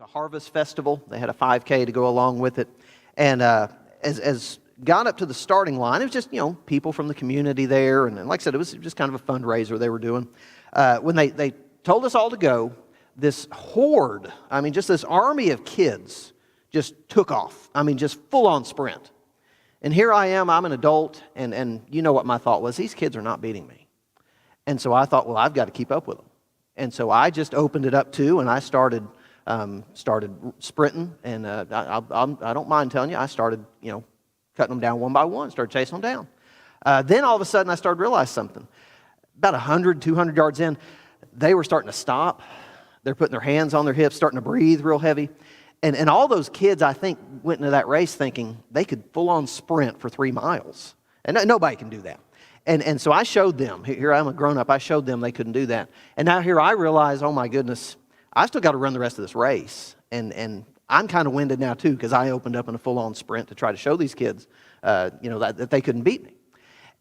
a harvest festival. They had a 5K to go along with it. And as got up to the starting line, it was just, people from the community there. And like I said, it was just kind of a fundraiser they were doing. When they told us all to go, this horde, just this army of kids just took off. Just full-on sprint. And here I am, I'm an adult, and you know what my thought was. These kids are not beating me. And so I thought, well, I've got to keep up with them. And so I just opened it up too, and I started sprinting. And I don't mind telling you, I started, cutting them down one by one, started chasing them down. Then all of a sudden I started to realize something. About 100, 200 yards in, they were starting to stop. They're putting their hands on their hips, starting to breathe real heavy. And all those kids, I think, went into that race thinking they could full-on sprint for 3 miles. And nobody can do that. And so I showed them. Here I'm a grown-up. I showed them they couldn't do that. And now here I realize, oh my goodness, I still got to run the rest of this race. And I'm kind of winded now too, because I opened up in a full-on sprint to try to show these kids, that they couldn't beat me.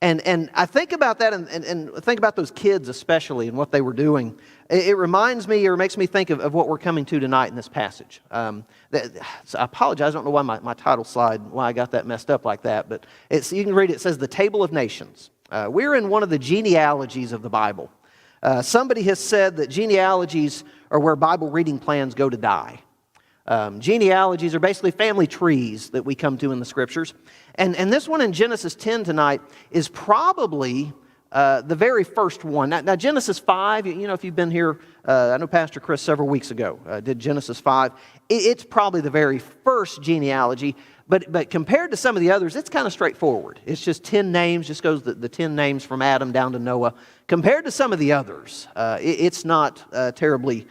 And I think about that and think about those kids especially and what they were doing. It reminds me or makes me think of what we're coming to tonight in this passage. So I apologize. I don't know why my title slide, why I got that messed up like that. But you can read it. It says the Table of Nations. We're in one of the genealogies of the Bible. Somebody has said that genealogies are where Bible reading plans go to die. Genealogies are basically family trees that we come to in the Scriptures. And this one in Genesis 10 tonight is probably the very first one. Now Genesis 5, if you've been here, I know Pastor Chris several weeks ago did Genesis 5. It's probably the very first genealogy, but compared to some of the others, it's kind of straightforward. It's just 10 names, just goes the 10 names from Adam down to Noah. Compared to some of the others, it's not terribly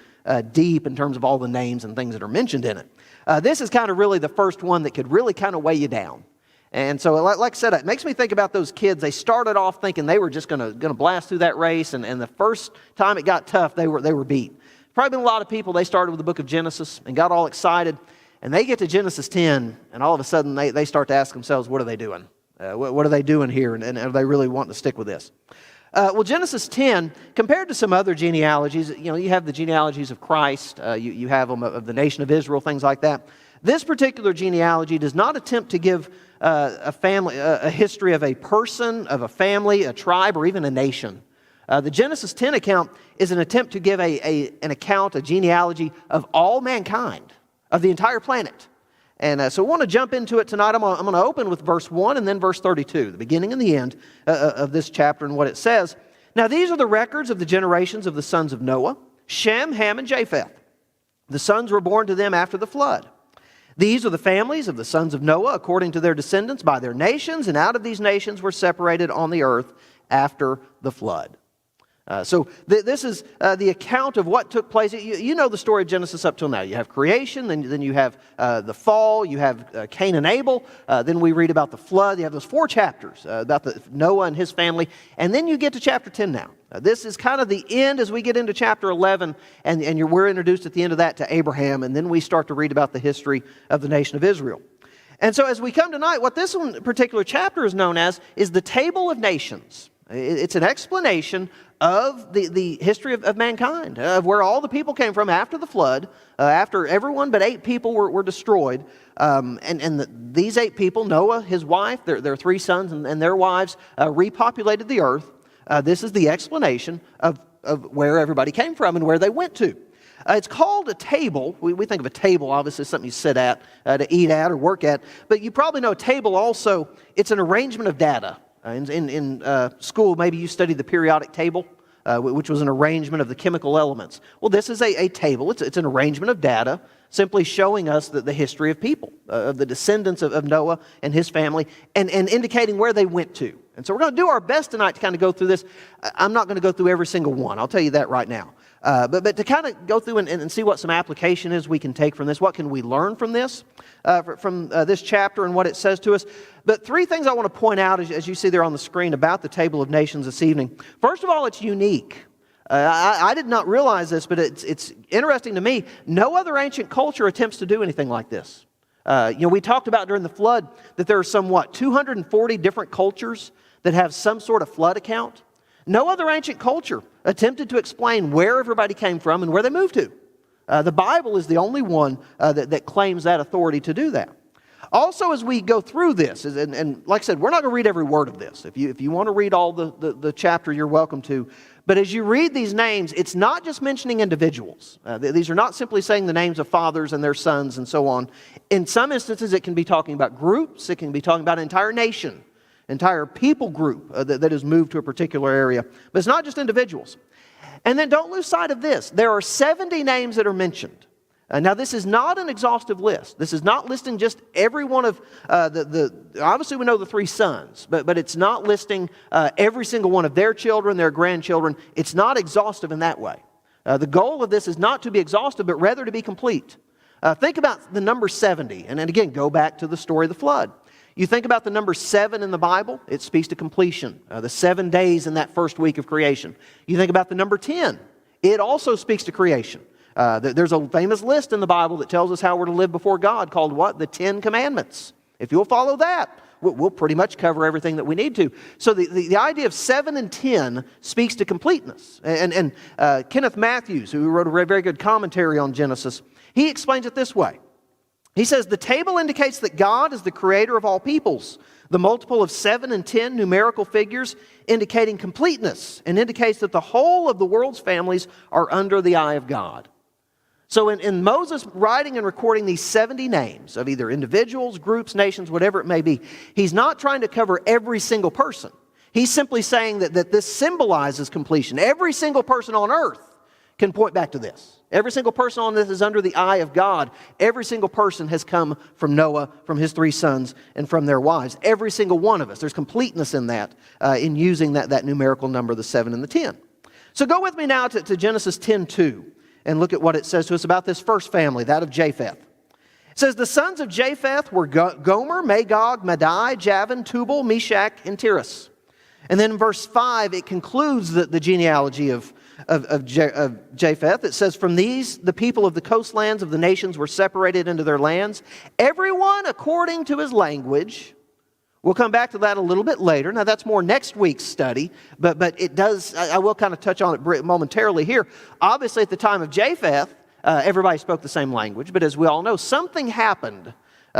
deep in terms of all the names and things that are mentioned in it. This is kind of really the first one that could really kind of weigh you down. And so, like I said, it makes me think about those kids. They started off thinking they were just going to blast through that race, and the first time it got tough, they were beat. Probably been a lot of people, they started with the book of Genesis and got all excited, and they get to Genesis 10, and all of a sudden they start to ask themselves, what are they doing? What are they doing here, and are they really wanting to stick with this? Well, Genesis 10, compared to some other genealogies, you have the genealogies of Christ, you have them of the nation of Israel, things like that. This particular genealogy does not attempt to give a history of a person, of a family, a tribe, or even a nation. The Genesis 10 account is an attempt to give an account, a genealogy of all mankind, of the entire planet. And so I want to jump into it tonight. I'm going to open with verse 1 and then verse 32, the beginning and the end of this chapter and what it says. Now these are the records of the generations of the sons of Noah, Shem, Ham, and Japheth. The sons were born to them after the flood. These are the families of the sons of Noah according to their descendants by their nations, and out of these nations were separated on the earth after the flood. So this is the account of what took place. You know the story of Genesis up till now. You have creation, then you have the fall, you have Cain and Abel, then we read about the flood. You have those 4 chapters about Noah and his family, and then you get to chapter 10 now. This is kind of the end as we get into chapter 11, and we're introduced at the end of that to Abraham, and then we start to read about the history of the nation of Israel. And so as we come tonight, what this one particular chapter is known as is the Table of Nations. It's an explanation of the history of mankind, of where all the people came from after the flood, after everyone but 8 people were destroyed. These 8 people, Noah, his wife, their 3 sons and their wives, repopulated the earth. This is the explanation of where everybody came from and where they went to. It's called a table. We think of a table, obviously, something you sit at, to eat at or work at. But you probably know a table also, it's an arrangement of data. In school, maybe you studied the periodic table, which was an arrangement of the chemical elements. Well, this is a table. It's an arrangement of data, simply showing us the history of people, of the descendants of Noah and his family, and indicating where they went to. And so we're going to do our best tonight to kind of go through this. I'm not going to go through every single one. I'll tell you that right now. But to kind of go through and see what some application is we can take from this. What can we learn from this, from this chapter and what it says to us? But 3 things I want to point out as you see there on the screen about the Table of Nations this evening. First of all, it's unique. I did not realize this, but it's interesting to me. No other ancient culture attempts to do anything like this. We talked about during the flood that there are 240 different cultures that have some sort of flood account. No other ancient culture attempted to explain where everybody came from and where they moved to. The Bible is the only one that claims that authority to do that. Also, as we go through this, and like I said, we're not going to read every word of this. If you want to read all the chapter, you're welcome to. But as you read these names, it's not just mentioning individuals. These are not simply saying the names of fathers and their sons and so on. In some instances, it can be talking about groups. It can be talking about an entire nation, entire people group that has moved to a particular area. But it's not just individuals. And then don't lose sight of this. There are 70 names that are mentioned. Now, this is not an exhaustive list. This is not listing just every one of obviously we know the 3 sons, but it's not listing every single one of their children, their grandchildren. It's not exhaustive in that way. The goal of this is not to be exhaustive, but rather to be complete. Think about the number 70, and then again, go back to the story of the flood. You think about the number 7 in the Bible, it speaks to completion, the 7 days in that first week of creation. You think about the number 10, it also speaks to creation. There's a famous list in the Bible that tells us how we're to live before God called what? The 10 Commandments. If you'll follow that, we'll pretty much cover everything that we need to. So the idea of 7 and 10 speaks to completeness. And Kenneth Matthews, who wrote a very good commentary on Genesis, he explains it this way. He says, the table indicates that God is the creator of all peoples. The multiple of 7 and 10 numerical figures indicating completeness and indicates that the whole of the world's families are under the eye of God. So in Moses writing and recording these 70 names of either individuals, groups, nations, whatever it may be, he's not trying to cover every single person. He's simply saying that this symbolizes completion. Every single person on earth can point back to this. Every single person on this is under the eye of God. Every single person has come from Noah, from his 3 sons, and from their wives. Every single one of us. There's completeness in that, in using that numerical number, the 7 and the 10. So go with me now to Genesis 10:2. And look at what it says to us about this first family, that of Japheth. It says, the sons of Japheth were Gomer, Magog, Madai, Javan, Tubal, Meshach, and Tiras. And then in verse 5, it concludes the genealogy of Japheth. It says, from these, the people of the coastlands of the nations were separated into their lands, everyone according to his language. We'll come back to that a little bit later. Now, that's more next week's study, but it does, I will kind of touch on it momentarily here. Obviously, at the time of Japheth, everybody spoke the same language, but as we all know, something happened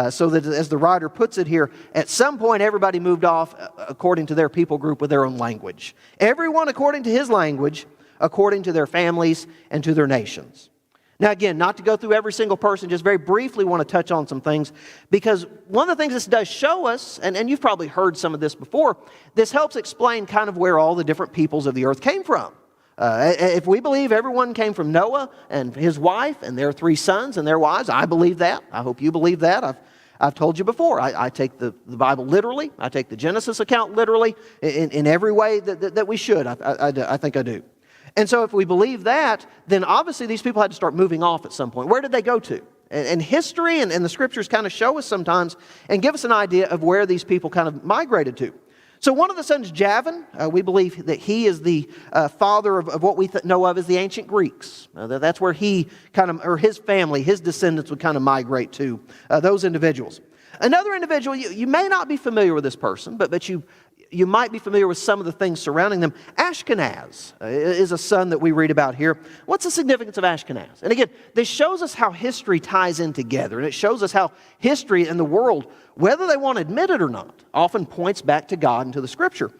so that, as the writer puts it here, at some point, everybody moved off according to their people group with their own language. Everyone according to his language, according to their families and to their nations. Now again, not to go through every single person, just very briefly want to touch on some things, because one of the things this does show us, and you've probably heard some of this before, this helps explain kind of where all the different peoples of the earth came from. If we believe everyone came from Noah and his wife and their 3 sons and their wives, I believe that. I hope you believe that. I've told you before, I take the Bible literally. I take the Genesis account literally in every way that we should. I think I do. And so if we believe that, then obviously these people had to start moving off at some point. Where did they go to? And history and the scriptures kind of show us sometimes and give us an idea of where these people kind of migrated to. So one of the sons, Javan, we believe that he is the father of what we know of as the ancient Greeks. That's where he kind of, or his family, his descendants would kind of migrate to, those individuals. Another individual, you may not be familiar with this person, but you might be familiar with some of the things surrounding them. Ashkenaz is a son that we read about here. What's the significance of Ashkenaz? And again, this shows us how history ties in together, and it shows us how history and the world, whether they want to admit it or not, often points back to God and to the Scripture.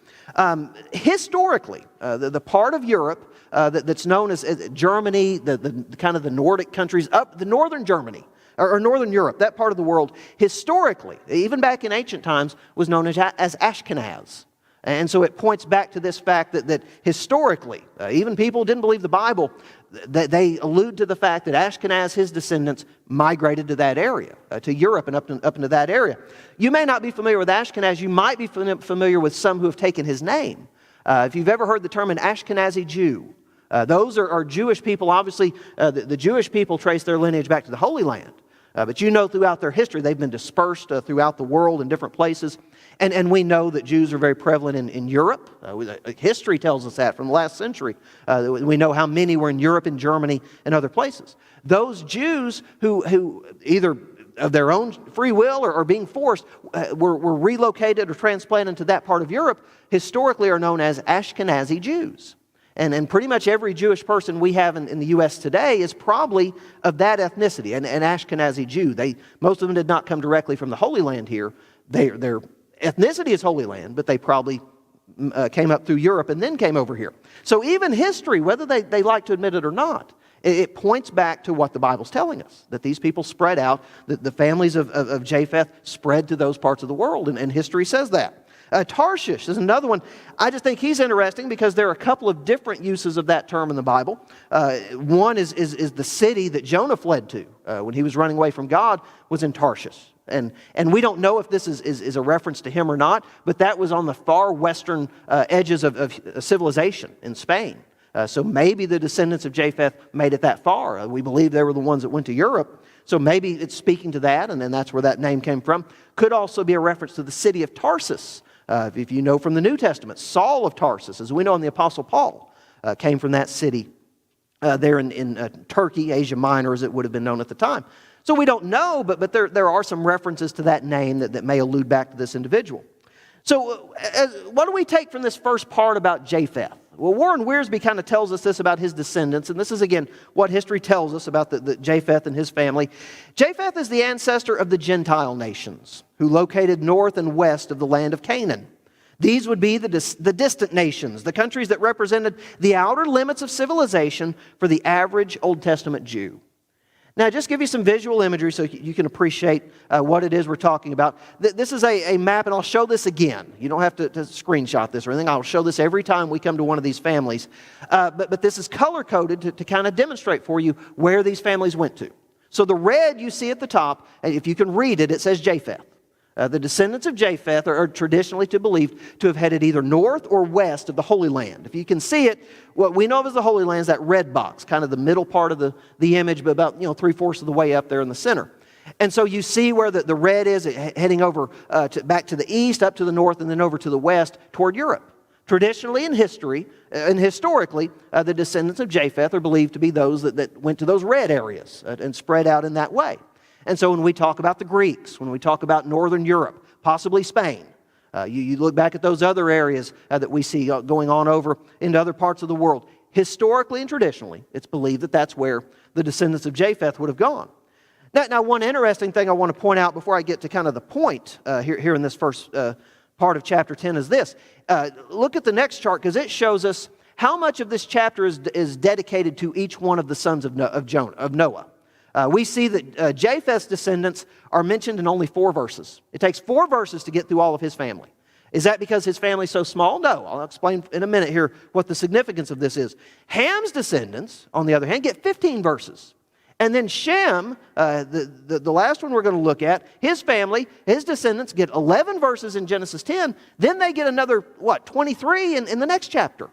Historically, the part of Europe that's known as Germany, the kind of the Nordic countries, up the northern Germany, or northern Europe, that part of the world, historically, even back in ancient times, was known as Ashkenaz. And so it points back to this fact that historically, even people who didn't believe the Bible, that they allude to the fact that Ashkenaz, his descendants, migrated to that area, to Europe and up into that area. You may not be familiar with Ashkenaz. You might be familiar with some who have taken his name. If you've ever heard the term an Ashkenazi Jew, those are Jewish people. Obviously, the Jewish people trace their lineage back to the Holy Land. But you know throughout their history, they've been dispersed throughout the world in different places. And we know that Jews are very prevalent in Europe. History tells us that from the last century. We know how many were in Europe and Germany and other places. Those Jews who either of their own free will or being forced were relocated or transplanted to that part of Europe historically are known as Ashkenazi Jews. And pretty much every Jewish person we have in the U.S. today is probably of that ethnicity, an Ashkenazi Jew. Most of them did not come directly from the Holy Land here. Their ethnicity is Holy Land, but they probably came up through Europe and then came over here. So even history, whether they like to admit it or not, it points back to what the Bible's telling us, that these people spread out, that the families of Japheth spread to those parts of the world, and history says that. Tarshish is another one. I just think he's interesting because there are a couple of different uses of that term in the Bible. One is the city that Jonah fled to when he was running away from God was in Tarshish. And we don't know if this is a reference to him or not, but that was on the far western edges of civilization in Spain. So maybe the descendants of Japheth made it that far. We believe they were the ones that went to Europe. So maybe it's speaking to that, and then that's where that name came from. Could also be a reference to the city of Tarsus. If you know from the New Testament, Saul of Tarsus, as we know in the Apostle Paul, came from that city there in Turkey, Asia Minor, as it would have been known at the time. So we don't know, but there are some references to that name that may allude back to this individual. So what do we take from this first part about Japheth? Well, Warren Wiersbe kind of tells us this about his descendants, and this is, again, what history tells us about the Japheth and his family. Japheth is the ancestor of the Gentile nations, who located north and west of the land of Canaan. These would be the distant nations, the countries that represented the outer limits of civilization for the average Old Testament Jew. Now, just give you some visual imagery so you can appreciate what it is we're talking about. This is a map, and I'll show this again. You don't have to screenshot this or anything. I'll show this every time we come to one of these families. But this is color-coded to kind of demonstrate for you where these families went to. So the red you see at the top, if you can read it, it says Japheth. The descendants of Japheth are traditionally believed to have headed either north or west of the Holy Land. If you can see it, what we know of as the Holy Land is that red box, kind of the middle part of the image, but about 3/4 of the way up there in the center. And so you see where the red is heading over back to the east, up to the north, and then over to the west toward Europe. Traditionally in history, and historically, the descendants of Japheth are believed to be those that went to those red areas and spread out in that way. And so when we talk about the Greeks, when we talk about Northern Europe, possibly Spain, you look back at those other areas that we see going on over into other parts of the world. Historically and traditionally, it's believed that that's where the descendants of Japheth would have gone. Now, one interesting thing I want to point out before I get to kind of the point here in this first part of chapter 10 is this. Look at the next chart because it shows us how much of this chapter is dedicated to each one of the sons of Noah. We see that Japheth's descendants are mentioned in only 4 verses. It takes 4 verses to get through all of his family. Is that because his family's so small? No. I'll explain in a minute here what the significance of this is. Ham's descendants, on the other hand, get 15 verses. And then Shem, the last one we're going to look at, his family, his descendants get 11 verses in Genesis 10. Then they get another, 23 in the next chapter.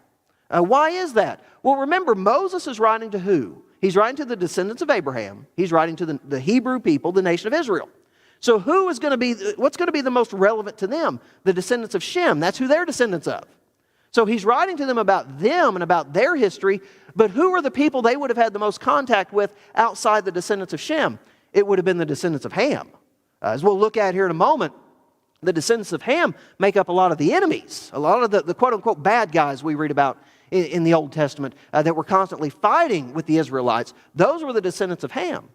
Why is that? Well, remember, Moses is writing to who? He's writing to the descendants of Abraham. He's writing to the Hebrew people, the nation of Israel. So what's going to be the most relevant to them? The descendants of Shem. That's who they're descendants of. So he's writing to them about them and about their history, but who are the people they would have had the most contact with outside the descendants of Shem? It would have been the descendants of Ham. As we'll look at here in a moment, the descendants of Ham make up a lot of the enemies, a lot of the quote-unquote bad guys we read about in the Old Testament that were constantly fighting with the Israelites. Those were the descendants of Ham.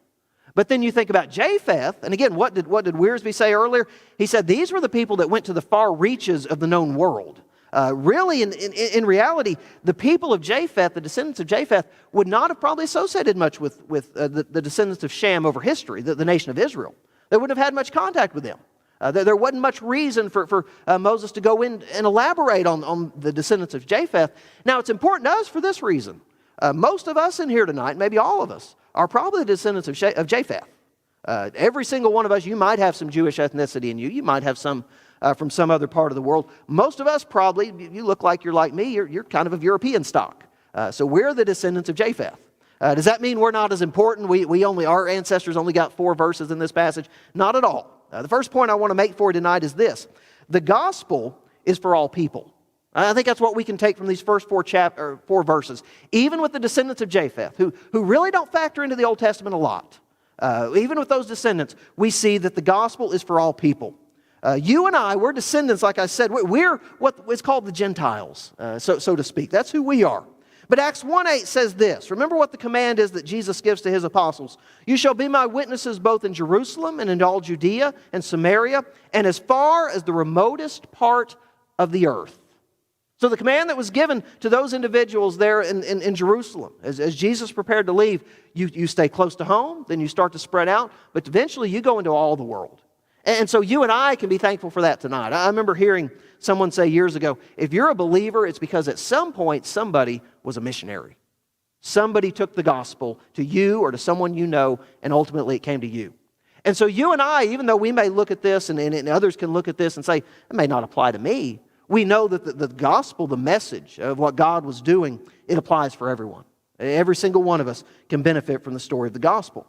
But then you think about Japheth, and again, what did Wiersbe say earlier? He said these were the people that went to the far reaches of the known world. Really, in reality, the people of Japheth, the descendants of Japheth, would not have probably associated much with the descendants of Shem over history, the nation of Israel. They wouldn't have had much contact with them. There wasn't much reason for Moses to go in and elaborate on the descendants of Japheth. Now, it's important to us for this reason. Most of us in here tonight, maybe all of us, are probably the descendants of Japheth. Every single one of us, you might have some Jewish ethnicity in you. You might have some from some other part of the world. Most of us probably, you look like you're like me, you're kind of European stock. So we're the descendants of Japheth. Does that mean we're not as important? Our ancestors only got 4 verses in this passage? Not at all. The first point I want to make for you tonight is this. The gospel is for all people. I think that's what we can take from these first 4 verses. Even with the descendants of Japheth, who really don't factor into the Old Testament a lot. Even with those descendants, we see that the gospel is for all people. You and I, we're descendants, like I said. We're what is called the Gentiles, so to speak. That's who we are. But Acts 1:8 says this. Remember what the command is that Jesus gives to his apostles. You shall be my witnesses both in Jerusalem and in all Judea and Samaria and as far as the remotest part of the earth. So the command that was given to those individuals there in Jerusalem, as Jesus prepared to leave, you stay close to home, then you start to spread out, but eventually you go into all the world. And so you and I can be thankful for that tonight. I remember hearing someone say years ago, if you're a believer, it's because at some point somebody was a missionary. Somebody took the gospel to you or to someone you know, and ultimately it came to you. And so you and I, even though we may look at this and others can look at this and say, it may not apply to me, we know that the gospel, the message of what God was doing, it applies for everyone. Every single one of us can benefit from the story of the gospel.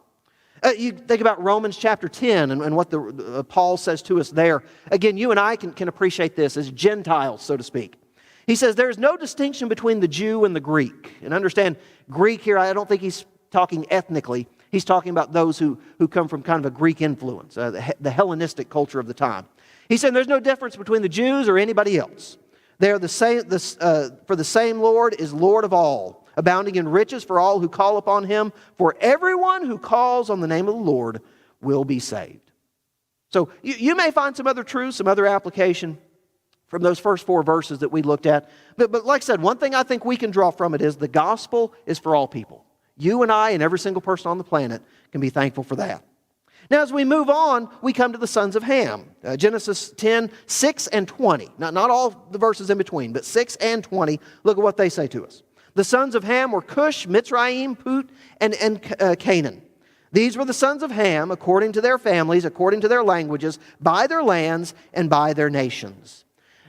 You think about Romans chapter 10 and what Paul says to us there. Again, you and I can appreciate this as Gentiles, so to speak. He says there is no distinction between the Jew and the Greek. And understand, Greek here, I don't think he's talking ethnically. He's talking about those who come from kind of a Greek influence, the Hellenistic culture of the time. He said there's no difference between the Jews or anybody else. They are the same. For the same Lord is Lord of all, abounding in riches for all who call upon him. For everyone who calls on the name of the Lord will be saved. So you may find some other truths, some other application from those first 4 verses that we looked at. But like I said, one thing I think we can draw from it is the gospel is for all people. You and I and every single person on the planet can be thankful for that. Now, as we move on, we come to the sons of Ham. Genesis 10, 6 and 20. Not all the verses in between, but 6 and 20. Look at what they say to us. The sons of Ham were Cush, Mitzrayim, Put, and Canaan. These were the sons of Ham according to their families, according to their languages, by their lands, and by their nations.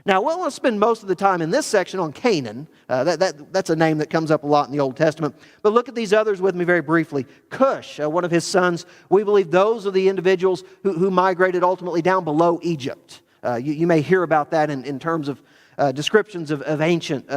Now, we'll want to spend most of the time in this section on Canaan. That's a name that comes up a lot in the Old Testament. But look at these others with me very briefly. Cush, one of his sons, we believe those are the individuals who migrated ultimately down below Egypt. You may hear about that in terms of descriptions of ancient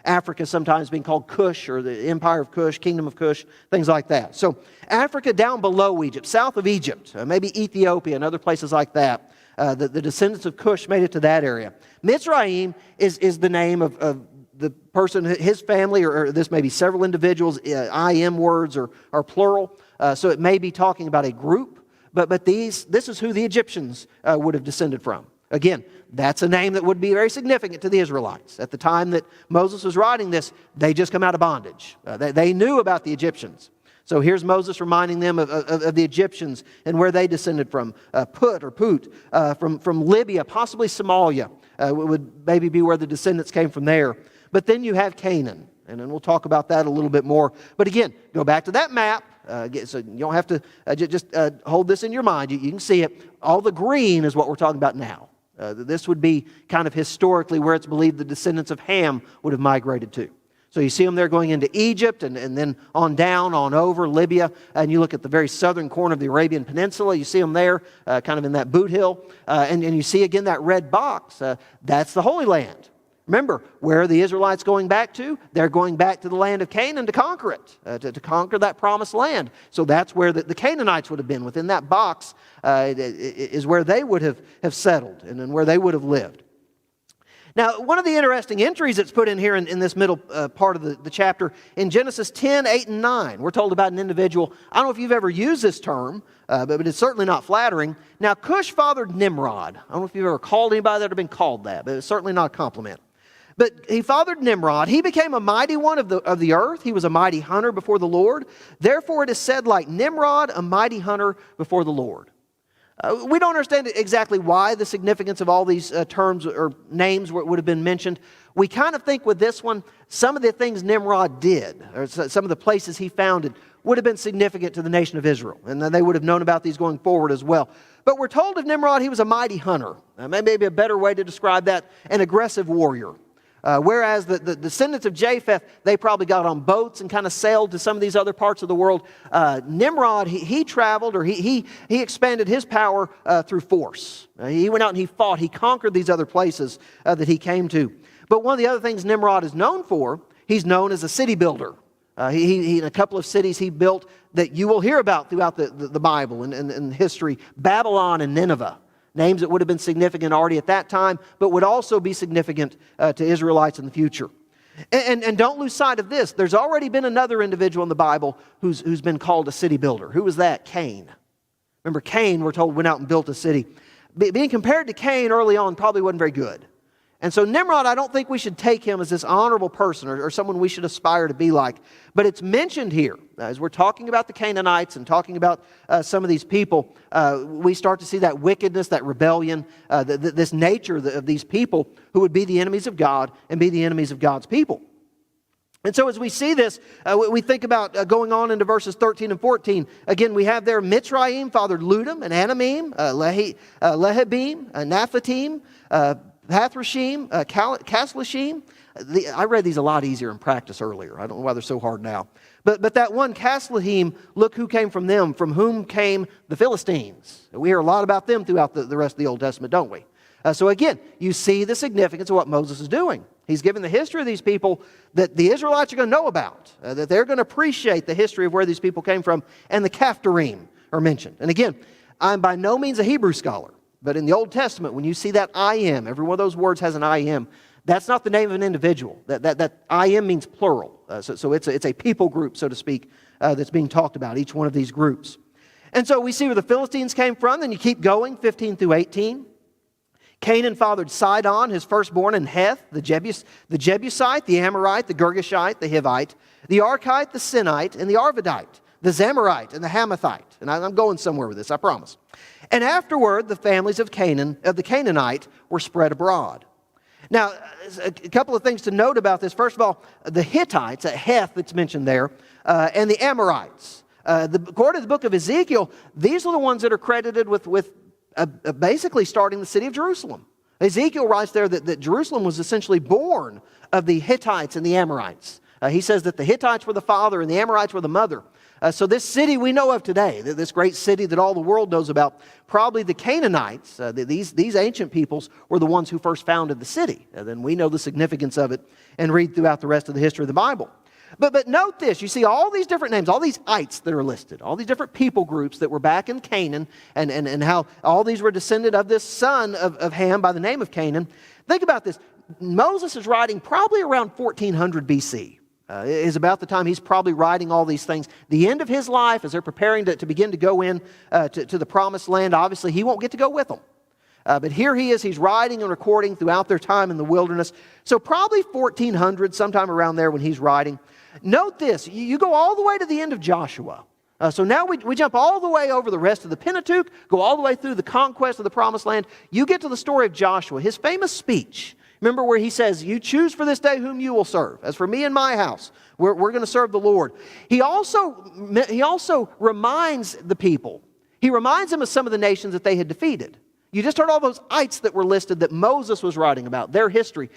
Africa sometimes being called Cush, or the Empire of Cush, Kingdom of Cush, things like that. So Africa down below Egypt, south of Egypt, maybe Ethiopia and other places like that. The descendants of Cush made it to that area. Mitzrayim is the name of the person, his family, or this may be several individuals. IM words are plural, so it may be talking about a group. But this is who the Egyptians would have descended from. Again, that's a name that would be very significant to the Israelites. At the time that Moses was writing this, they just come out of bondage. They knew about the Egyptians. So here's Moses reminding them of the Egyptians and where they descended from. Put, from Libya, possibly Somalia, would maybe be where the descendants came from there. But then you have Canaan, and then we'll talk about that a little bit more. But again, go back to that map. So you don't have to just hold this in your mind. You can see it. All the green is what we're talking about now. This would be kind of historically where it's believed the descendants of Ham would have migrated to. So you see them there going into Egypt and then on down, on over Libya. And you look at the very southern corner of the Arabian Peninsula. You see them there kind of in that boot hill. And you see again that red box. That's the Holy Land. Remember, where are the Israelites going back to? They're going back to the land of Canaan to conquer it, to conquer that promised land. So that's where the Canaanites would have been. Within that box is where they would have settled and where they would have lived. Now, one of the interesting entries that's put in here in this middle part of the chapter, in Genesis 10, 8, and 9, we're told about an individual. I don't know if you've ever used this term, but it's certainly not flattering. Now, Cush fathered Nimrod. I don't know if you've ever called anybody that had been called that, but it's certainly not a compliment. But he fathered Nimrod. He became a mighty one of the earth. He was a mighty hunter before the Lord. Therefore, it is said, like Nimrod, a mighty hunter before the Lord. We don't understand exactly why the significance of all these terms or names would have been mentioned. We kind of think with this one, some of the things Nimrod did, or some of the places he founded, would have been significant to the nation of Israel. And they would have known about these going forward as well. But we're told of Nimrod, he was a mighty hunter. Maybe a better way to describe that, an aggressive warrior. Whereas the descendants of Japheth, they probably got on boats and kind of sailed to some of these other parts of the world. Nimrod, he traveled, or he expanded his power through force. He went out and he fought. He conquered these other places that he came to. But one of the other things Nimrod is known for, he's known as a city builder. He in a couple of cities he built that you will hear about throughout the Bible and history, Babylon and Nineveh. Names that would have been significant already at that time, but would also be significant to Israelites in the future. And don't lose sight of this. There's already been another individual in the Bible who's been called a city builder. Who was that? Cain. Remember, Cain, we're told, went out and built a city. Being compared to Cain early on probably wasn't very good. And so Nimrod, I don't think we should take him as this honorable person or someone we should aspire to be like. But it's mentioned here. As we're talking about the Canaanites and talking about some of these people, we start to see that wickedness, that rebellion, this nature of these people who would be the enemies of God and be the enemies of God's people. And so as we see this, we think about going on into verses 13 and 14. Again, we have there Mitzrayim fathered Ludum and Anamim, Lehabim, Naphthatim, Hathrashim, Caslashim. I read these a lot easier in practice earlier. I don't know why they're so hard now. But that one, Caslahim, look who came from them, from whom came the Philistines. We hear a lot about them throughout the rest of the Old Testament, don't we? So again, you see the significance of what Moses is doing. He's given the history of these people that the Israelites are going to know about, that they're going to appreciate the history of where these people came from, and the Caphtorim are mentioned. And again, I'm by no means a Hebrew scholar, but in the Old Testament, when you see that I am, every one of those words has an I am, that's not the name of an individual. That I am means plural. So it's a people group, so to speak, that's being talked about, each one of these groups. And so we see where the Philistines came from, then you keep going, 15 through 18. Canaan fathered Sidon, his firstborn, and Heth, the Jebusite, the Amorite, the Girgashite, the Hivite, the Archite, the Sinite, and the Arvadite, the Zemarite, and the Hamathite. And I'm going somewhere with this, I promise. And afterward, the families of the Canaanite were spread abroad. Now, a couple of things to note about this. First of all, the Hittites, Heth that's mentioned there, and the Amorites. According to the book of Ezekiel, these are the ones that are credited with basically starting the city of Jerusalem. Ezekiel writes there that Jerusalem was essentially born of the Hittites and the Amorites. He says that the Hittites were the father and the Amorites were the mother. So this city we know of today, this great city that all the world knows about, probably the Canaanites, these ancient peoples, were the ones who first founded the city. Then we know the significance of it and read throughout the rest of the history of the Bible. But note this, you see all these different names, all these ites that are listed, all these different people groups that were back in Canaan, and how all these were descended of this son of Ham by the name of Canaan. Think about this. Moses is writing probably around 1400 BC. Is about the time he's probably writing all these things. The end of his life, as they're preparing to begin to go in to the promised land, obviously he won't get to go with them. But here he is, he's writing and recording throughout their time in the wilderness. So probably 1400, sometime around there when he's writing. Note this, you go all the way to the end of Joshua. So now we jump all the way over the rest of the Pentateuch, go all the way through the conquest of the promised land. You get to the story of Joshua, his famous speech. Remember where he says, you choose for this day whom you will serve. As for me and my house, we're going to serve the Lord. He also reminds the people, he reminds them of some of the nations that they had defeated. You just heard all those ites that were listed that Moses was writing about, their history.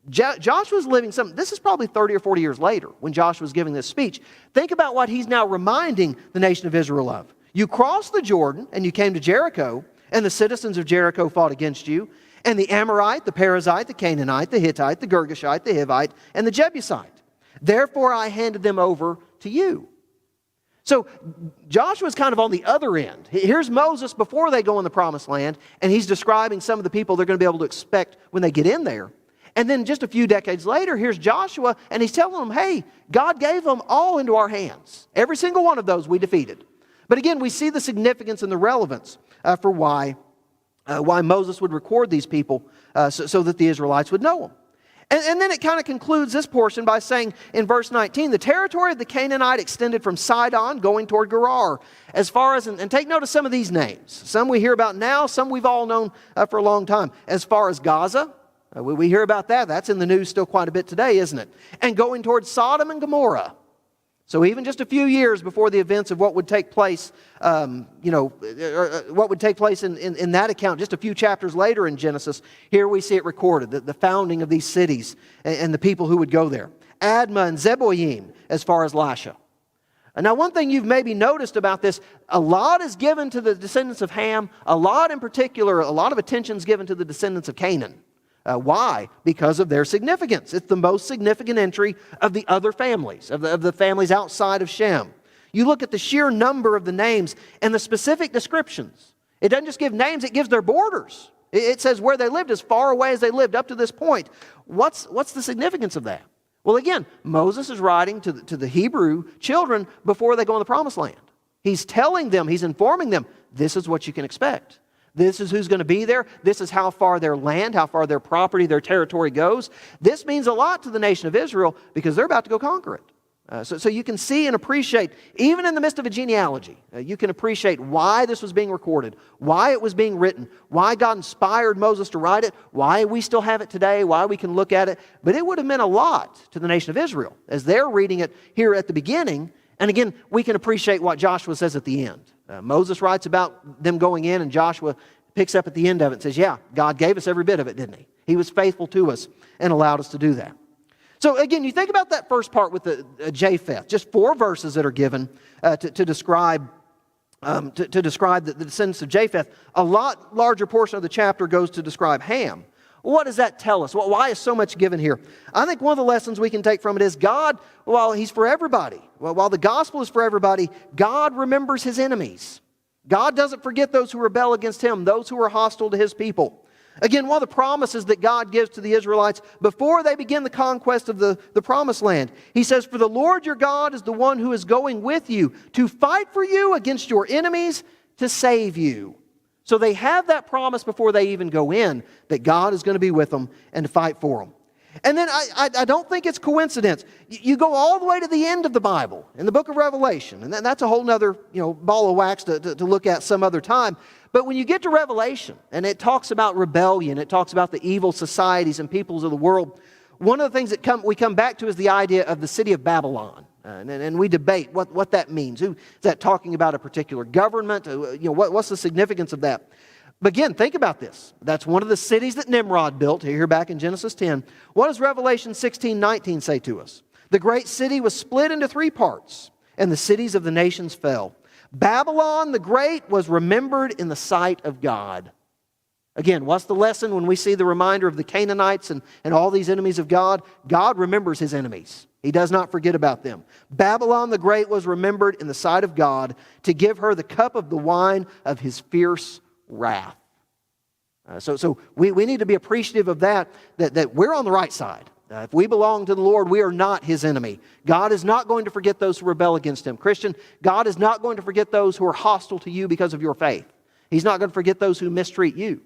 Joshua's living this is probably 30 or 40 years later when Joshua's giving this speech. Think about what he's now reminding the nation of Israel of. You crossed the Jordan and you came to Jericho, and the citizens of Jericho fought against you, and the Amorite, the Perizzite, the Canaanite, the Hittite, the Girgashite, the Hivite, and the Jebusite. Therefore I handed them over to you. So Joshua's kind of on the other end. Here's Moses before they go in the promised land, and he's describing some of the people they're going to be able to expect when they get in there. And then just a few decades later, here's Joshua, and he's telling them, hey, God gave them all into our hands. Every single one of those we defeated. But again, we see the significance and the relevance for why Moses would record these people so that the Israelites would know them. And then it kind of concludes this portion by saying in verse 19, the territory of the Canaanite extended from Sidon going toward Gerar. As far as, and take note of some of these names. Some we hear about now, some we've all known for a long time. As far as Gaza, we hear about that. That's in the news still quite a bit today, isn't it? And going towards Sodom and Gomorrah. So even just a few years before the events of what would take place, what would take place in that account, just a few chapters later in Genesis, here we see it recorded, the founding of these cities and the people who would go there. Admah and Zeboyim as far as Lasha. Now one thing you've maybe noticed about this, a lot is given to the descendants of Ham, a lot in particular, a lot of attention is given to the descendants of Canaan. Why? Because of their significance. It's the most significant entry of the other families, of the families outside of Shem. You look at the sheer number of the names and the specific descriptions. It doesn't just give names, it gives their borders. It says where they lived as far away as they lived up to this point. What's the significance of that? Well, again, Moses is writing to the Hebrew children before they go in the promised land. He's telling them, he's informing them, this is what you can expect. This is who's going to be there. This is how far their land, how far their property, their territory goes. This means a lot to the nation of Israel because they're about to go conquer it. So you can see and appreciate, even in the midst of a genealogy, you can appreciate why this was being recorded, why it was being written, why God inspired Moses to write it, why we still have it today, why we can look at it. But it would have meant a lot to the nation of Israel as they're reading it here at the beginning. And again, we can appreciate what Joshua says at the end. Moses writes about them going in, and Joshua picks up at the end of it and says, yeah, God gave us every bit of it, didn't He? He was faithful to us and allowed us to do that. So again, you think about that first part with the Japheth, just 4 verses that are given to describe the descendants of Japheth. A lot larger portion of the chapter goes to describe Ham. What does that tell us? Well, why is so much given here? I think one of the lessons we can take from it is God, while He's for everybody, while the gospel is for everybody, God remembers His enemies. God doesn't forget those who rebel against Him, those who are hostile to His people. Again, one of the promises that God gives to the Israelites before they begin the conquest of the promised land, He says, "For the Lord your God is the one who is going with you to fight for you against your enemies to save you." So they have that promise before they even go in, that God is going to be with them and to fight for them. And then I don't think it's coincidence. You go all the way to the end of the Bible, in the book of Revelation, and that's a whole other ball of wax to look at some other time. But when you get to Revelation, and it talks about rebellion, it talks about the evil societies and peoples of the world, one of the things that we come back to is the idea of the city of Babylon. And we debate what that means. Is that talking about a particular government? What's the significance of that? But again, think about this. That's one of the cities that Nimrod built, here back in Genesis 10. What does Revelation 16:19 say to us? The great city was split into 3 parts, and the cities of the nations fell. Babylon the Great was remembered in the sight of God. Again, what's the lesson when we see the reminder of the Canaanites and all these enemies of God? God remembers His enemies. He does not forget about them. Babylon the Great was remembered in the sight of God to give her the cup of the wine of His fierce wrath. So we need to be appreciative of that we're on the right side. If we belong to the Lord, we are not His enemy. God is not going to forget those who rebel against Him. Christian, God is not going to forget those who are hostile to you because of your faith. He's not going to forget those who mistreat you.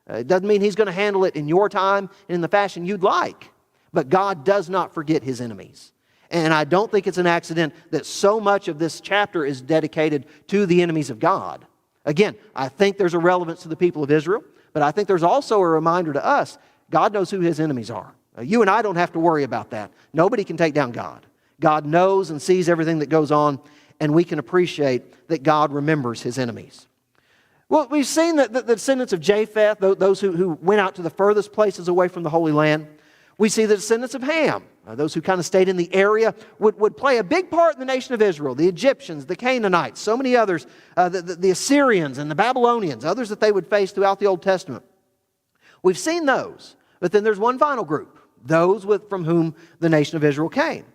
It doesn't mean He's going to handle it in your time and in the fashion you'd like. But God does not forget His enemies. And I don't think it's an accident that so much of this chapter is dedicated to the enemies of God. Again, I think there's a relevance to the people of Israel, but I think there's also a reminder to us, God knows who His enemies are. You and I don't have to worry about that. Nobody can take down God. God knows and sees everything that goes on, and we can appreciate that God remembers His enemies. Well, we've seen that the descendants of Japheth, those who went out to the furthest places away from the Holy Land. We see the descendants of Ham, those who kind of stayed in the area, would play a big part in the nation of Israel. The Egyptians, the Canaanites, so many others, the Assyrians and the Babylonians, others that they would face throughout the Old Testament. We've seen those, but then there's one final group, those from whom the nation of Israel came.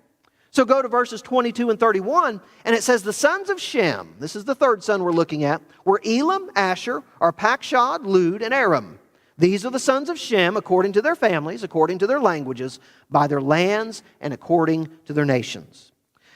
So go to verses 22 and 31, and it says, the sons of Shem, this is the third son we're looking at, were Elam, Asher, Arpachshad, Lud, and Aram. These are the sons of Shem according to their families, according to their languages, by their lands, and according to their nations.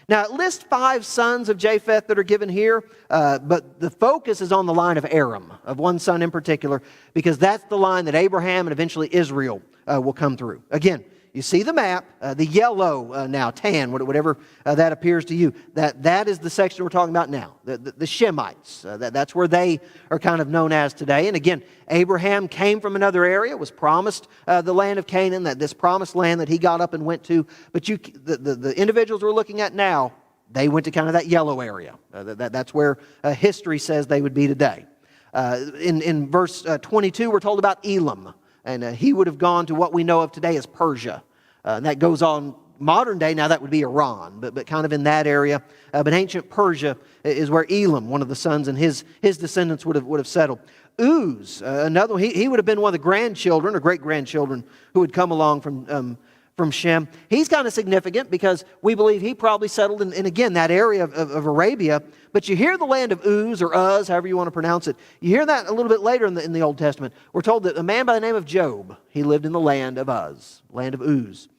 Now, it lists 5 sons of Japheth that are given here, but the focus is on the line of Aram, of one son in particular, because that's the line that Abraham and eventually Israel will come through. Again, you see the map, the yellow now, tan, whatever that appears to you. That is the section we're talking about now, the Shemites. That's where they are kind of known as today. And again, Abraham came from another area, was promised the land of Canaan, this promised land that he got up and went to. But the individuals we're looking at now, they went to kind of that yellow area. That's where history says they would be today. In verse 22, we're told about Elam. And he would have gone to what we know of today as Persia. And that goes on modern day. Now that would be Iran, but kind of in that area. But ancient Persia is where Elam, one of the sons, and his descendants would have settled. Uz, another one, he would have been one of the grandchildren or great-grandchildren who would come along from Shem. He's kind of significant because we believe he probably settled in again, that area of Arabia. But you hear the land of Uz, or Uz, however you want to pronounce it. You hear that a little bit later in the Old Testament. We're told that a man by the name of Job, he lived in the land of Uz, land of Uz.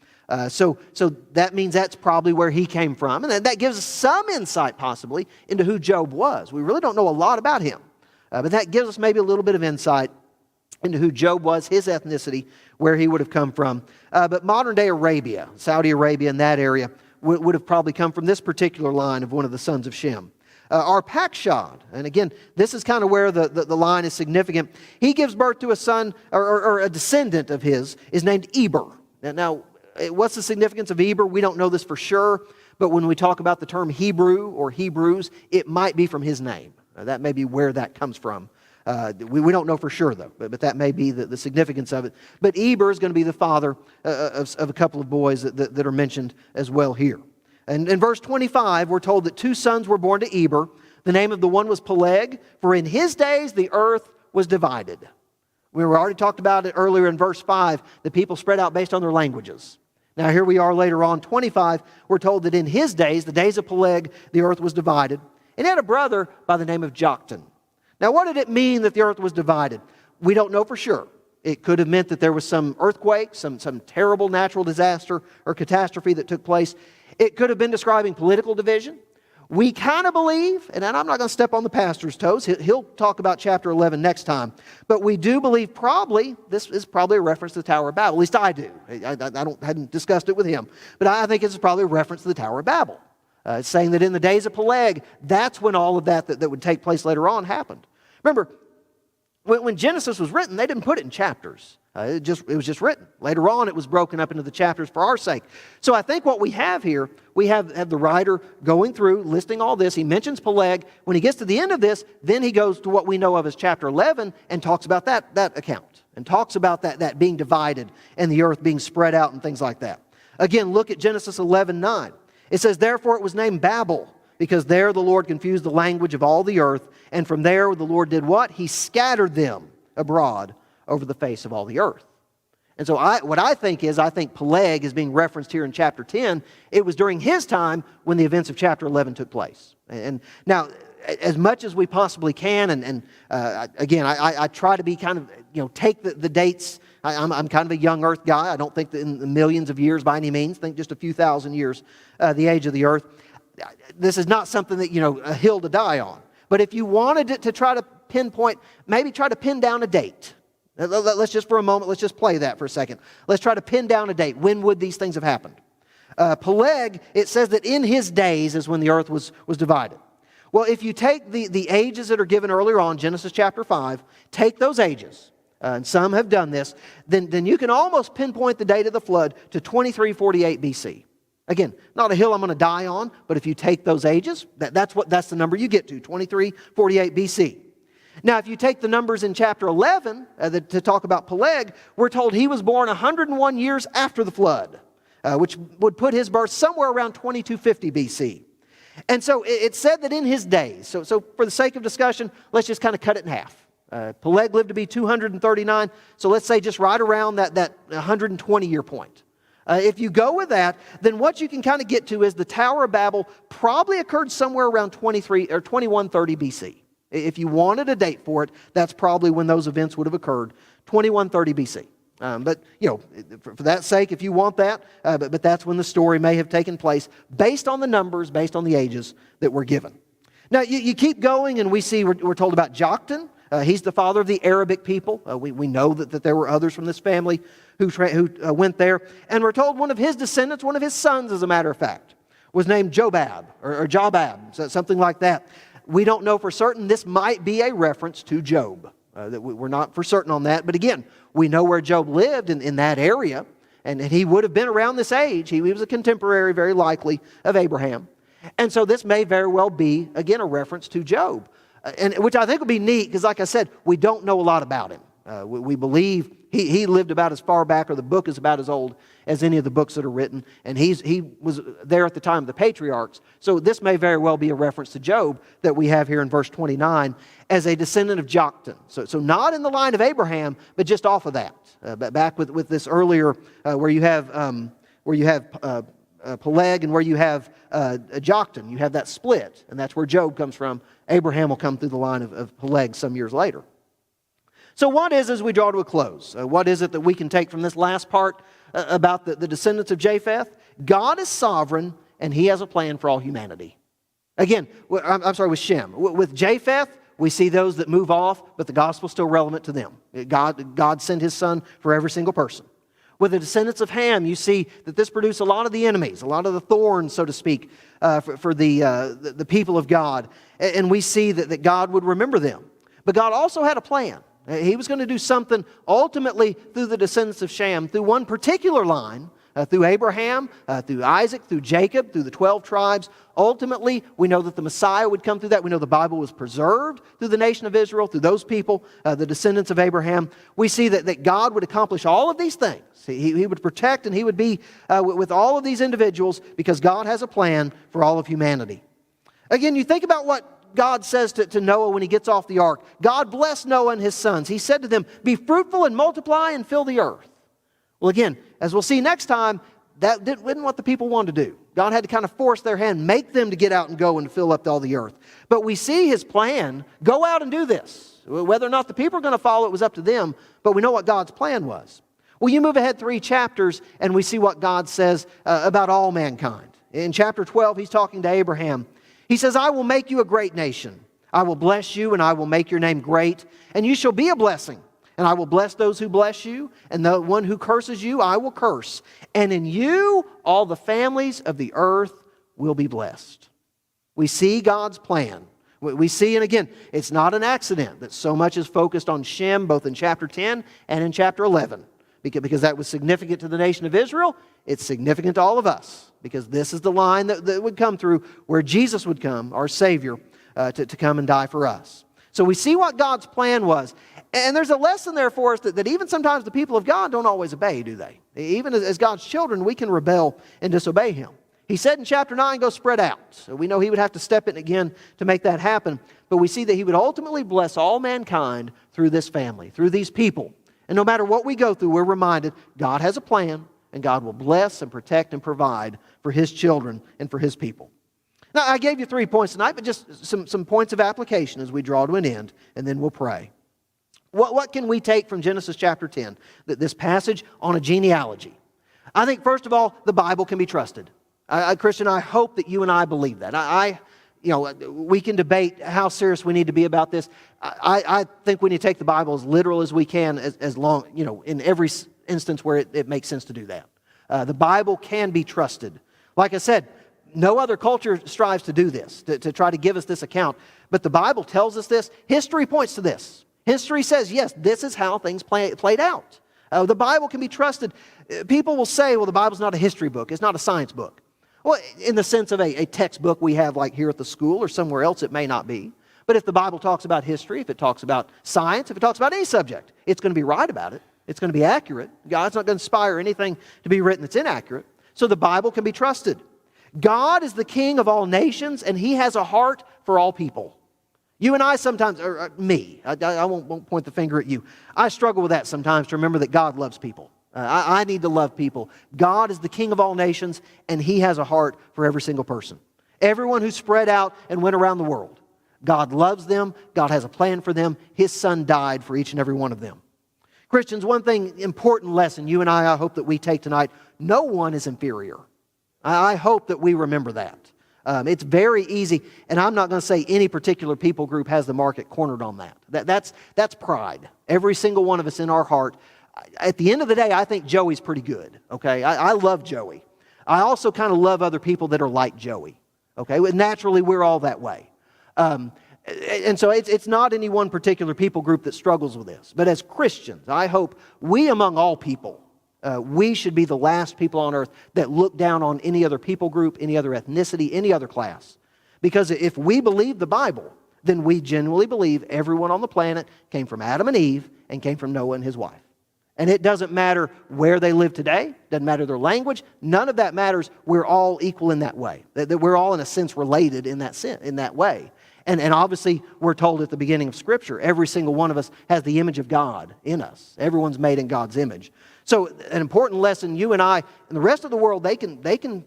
So that means that's probably where he came from. And that gives us some insight, possibly, into who Job was. We really don't know a lot about him. But that gives us maybe a little bit of insight into who Job was, his ethnicity, where he would have come from. But modern-day Arabia, Saudi Arabia in that area, would have probably come from this particular line of one of the sons of Shem. Arpachshad, and again, this is kind of where the line is significant. He gives birth to a son, or a descendant of his, is named Eber. Now, what's the significance of Eber? We don't know this for sure, but when we talk about the term Hebrew or Hebrews, it might be from his name. That may be where that comes from. We don't know for sure, though, but that may be the significance of it. But Eber is going to be the father of a couple of boys that are mentioned as well here. And in verse 25, we're told that 2 sons were born to Eber. The name of the one was Peleg, for in his days the earth was divided. We already talked about it earlier in verse 5, the people spread out based on their languages. Now here we are later on, 25, we're told that in his days, the days of Peleg, the earth was divided. And he had a brother by the name of Joktan. Now what did it mean that the earth was divided? We don't know for sure. It could have meant that there was some earthquake, some terrible natural disaster or catastrophe that took place. It could have been describing political division. We kind of believe, and I'm not going to step on the pastor's toes, he'll talk about chapter 11 next time, but we do believe this is probably a reference to the Tower of Babel. At least I do. I hadn't discussed it with him, but I think it's probably a reference to the Tower of Babel. It's saying that in the days of Peleg, that's when all of that would take place later on happened. Remember, when Genesis was written, they didn't put it in chapters. It was just written. Later on, it was broken up into the chapters for our sake. So I think what we have here, we have the writer going through, listing all this. He mentions Peleg. When he gets to the end of this, then he goes to what we know of as chapter 11 and talks about that account. And talks about that being divided and the earth being spread out and things like that. Again, look at Genesis 11:9. It says, therefore it was named Babel, because there the Lord confused the language of all the earth. And from there the Lord did what? He scattered them abroad over the face of all the earth. And so what I think Peleg is being referenced here in chapter 10. It was during his time when the events of chapter 11 took place. And now, as much as we possibly can, again, I try to be kind of, take the dates. I'm kind of a young earth guy. I don't think that in the millions of years by any means. Think just a few thousand years, the age of the earth. This is not something that, a hill to die on. But if you wanted it to try to pinpoint, maybe try to pin down a date. Let's just for a moment, let's just play that for a second. Let's try to pin down a date. When would these things have happened? Peleg, it says that in his days is when the earth was divided. Well, if you take the ages that are given earlier on, Genesis chapter 5, take those ages, and some have done this, then you can almost pinpoint the date of the flood to 2348 BC. Again, not a hill I'm going to die on, but if you take those ages, that's the number you get to, 2348 BC. Now, if you take the numbers in chapter 11 to talk about Peleg, we're told he was born 101 years after the flood, which would put his birth somewhere around 2250 BC. And so it said that in his days, so for the sake of discussion, let's just kind of cut it in half. Peleg lived to be 239, so let's say just right around that 120-year point. If you go with that, then what you can kind of get to is the Tower of Babel probably occurred somewhere around 2130 BC. If you wanted a date for it, that's probably when those events would have occurred, 2130 BC. But, for that sake, if you want that, but that's when the story may have taken place based on the numbers, based on the ages that were given. Now, you keep going, and we see we're told about Joktan. He's the father of the Arabic people. We know that there were others from this family who went there. And we're told one of his descendants, one of his sons, as a matter of fact, was named Jobab, or Jobab, something like that. We don't know for certain. This might be a reference to Job. We're not for certain on that. But again, we know where Job lived in that area. And he would have been around this age. He was a contemporary, very likely, of Abraham. And so this may very well be, again, a reference to Job. And which I think would be neat, because like I said, we don't know a lot about him. We believe he lived about as far back, or the book is about as old as any of the books that are written. And he was there at the time of the patriarchs. So this may very well be a reference to Job that we have here in verse 29 as a descendant of Joktan. So not in the line of Abraham, but just off of that. Back with this earlier, where you have Peleg and where you have Joktan. You have that split, and that's where Job comes from. Abraham will come through the line of Peleg some years later. So what is, as we draw to a close, what is it that we can take from this last part about the descendants of Japheth, God is sovereign and He has a plan for all humanity. Again, I'm sorry, with Shem. With Japheth, we see those that move off, but the gospel's still relevant to them. God sent His Son for every single person. With the descendants of Ham, you see that this produced a lot of the enemies, a lot of the thorns, so to speak, for the people of God. And we see that God would remember them. But God also had a plan. He was going to do something ultimately through the descendants of Shem, through one particular line, through Abraham, through Isaac, through Jacob, through the 12 tribes. Ultimately, we know that the Messiah would come through that. We know the Bible was preserved through the nation of Israel, through those people, the descendants of Abraham. We see that God would accomplish all of these things. He would protect and He would be with all of these individuals because God has a plan for all of humanity. Again, you think about what God says to Noah when he gets off the ark. God blessed Noah and his sons. He said to them, "Be fruitful and multiply and fill the earth." Well, again, as we'll see next time, that wasn't what the people wanted to do. God had to kind of force their hand, make them to get out and go and fill up all the earth. But we see His plan, go out and do this. Whether or not the people are going to follow it was up to them, but we know what God's plan was. Well, you move ahead 3 chapters and we see what God says about all mankind. In chapter 12, He's talking to Abraham. He says, "I will make you a great nation. I will bless you and I will make your name great, and you shall be a blessing. And I will bless those who bless you, and the one who curses you I will curse. And in you all the families of the earth will be blessed." We see God's plan. We see, and again, it's not an accident that so much is focused on Shem, both in chapter 10 and in chapter 11. Because that was significant to the nation of Israel, it's significant to all of us. Because this is the line that would come through where Jesus would come, our Savior, to come and die for us. So we see what God's plan was. And there's a lesson there for us that even sometimes the people of God don't always obey, do they? Even as God's children, we can rebel and disobey Him. He said in chapter 9, go spread out. So we know He would have to step in again to make that happen. But we see that He would ultimately bless all mankind through this family, through these people. And no matter what we go through, we're reminded God has a plan, and God will bless and protect and provide for His children and for His people. Now, I gave you 3 points tonight, but just some points of application as we draw to an end, and then we'll pray. What can we take from Genesis chapter 10, this passage on a genealogy? I think, first of all, the Bible can be trusted. Christian, I hope that you and I believe that. We can debate how serious we need to be about this. I think we need to take the Bible as literal as we can, as long, in every instance where it makes sense to do that. The Bible can be trusted. Like I said, no other culture strives to do this, to try to give us this account. But the Bible tells us this. History points to this. History says, yes, this is how things played out. The Bible can be trusted. People will say, well, the Bible's not a history book. It's not a science book. Well, in the sense of a textbook we have like here at the school or somewhere else, it may not be. But if the Bible talks about history, if it talks about science, if it talks about any subject, it's going to be right about it. It's going to be accurate. God's not going to inspire anything to be written that's inaccurate. So the Bible can be trusted. God is the King of all nations, and He has a heart for all people. You and I sometimes, or me, I won't point the finger at you. I struggle with that sometimes to remember that God loves people. I need to love people. God is the King of all nations, and He has a heart for every single person. Everyone who spread out and went around the world. God loves them. God has a plan for them. His Son died for each and every one of them. Christians, one thing, important lesson you and I hope that we take tonight, no one is inferior. I hope that we remember that. It's very easy, and I'm not going to say any particular people group has the market cornered on that. That's pride. Every single one of us in our heart. At the end of the day, I think Joey's pretty good, okay? I love Joey. I also kind of love other people that are like Joey, okay? Naturally, we're all that way. And so it's not any one particular people group that struggles with this. But as Christians, I hope we among all people, we should be the last people on earth that look down on any other people group, any other ethnicity, any other class. Because if we believe the Bible, then we genuinely believe everyone on the planet came from Adam and Eve and came from Noah and his wife. And it doesn't matter where they live today, doesn't matter their language, none of that matters. We're all equal in that way. That we're all in a sense related in that way. And obviously we're told at the beginning of Scripture, every single one of us has the image of God in us. Everyone's made in God's image. So an important lesson, you and I, and the rest of the world, they can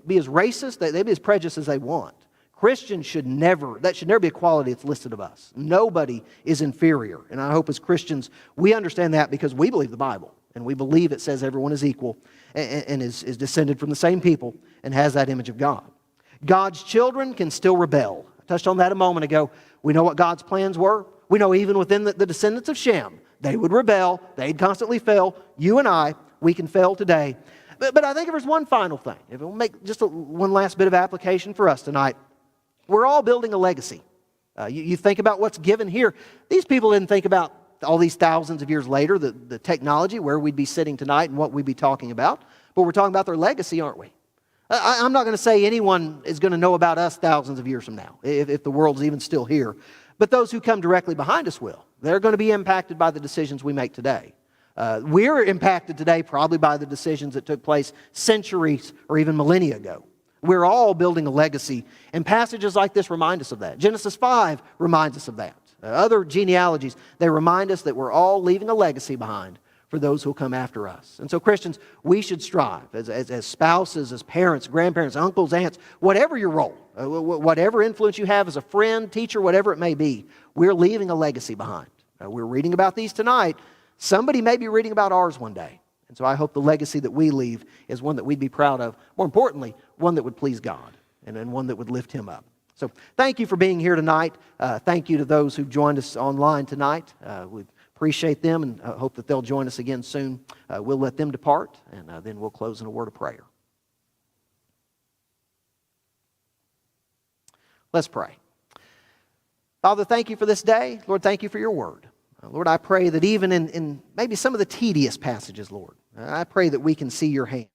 be as racist, they be as prejudiced as they want. Christians should never be a quality that's listed of us. Nobody is inferior. And I hope as Christians, we understand that because we believe the Bible. And we believe it says everyone is equal and is descended from the same people and has that image of God. God's children can still rebel. I touched on that a moment ago. We know what God's plans were. We know even within the descendants of Shem, they would rebel. They'd constantly fail. You and I, we can fail today. But I think if there's one final thing, if we'll make just one last bit of application for us tonight, we're all building a legacy. You think about what's given here. These people didn't think about all these thousands of years later, the technology, where we'd be sitting tonight and what we'd be talking about. But we're talking about their legacy, aren't we? I'm not going to say anyone is going to know about us thousands of years from now, if the world's even still here. But those who come directly behind us will. They're going to be impacted by the decisions we make today. We're impacted today probably by the decisions that took place centuries or even millennia ago. We're all building a legacy, and passages like this remind us of that. Genesis 5 reminds us of that. Other genealogies, they remind us that we're all leaving a legacy behind for those who will come after us. And so Christians, we should strive as spouses, as parents, grandparents, uncles, aunts, whatever your role, whatever influence you have as a friend, teacher, whatever it may be, we're leaving a legacy behind. We're reading about these tonight. Somebody may be reading about ours one day. And so I hope the legacy that we leave is one that we'd be proud of. More importantly, one that would please God and one that would lift Him up. So thank you for being here tonight. Thank you to those who joined us online tonight. We appreciate them and hope that they'll join us again soon. We'll let them depart, and then we'll close in a word of prayer. Let's pray. Father, thank you for this day. Lord, thank you for your word. Lord, I pray that even in maybe some of the tedious passages, Lord, I pray that we can see your hand.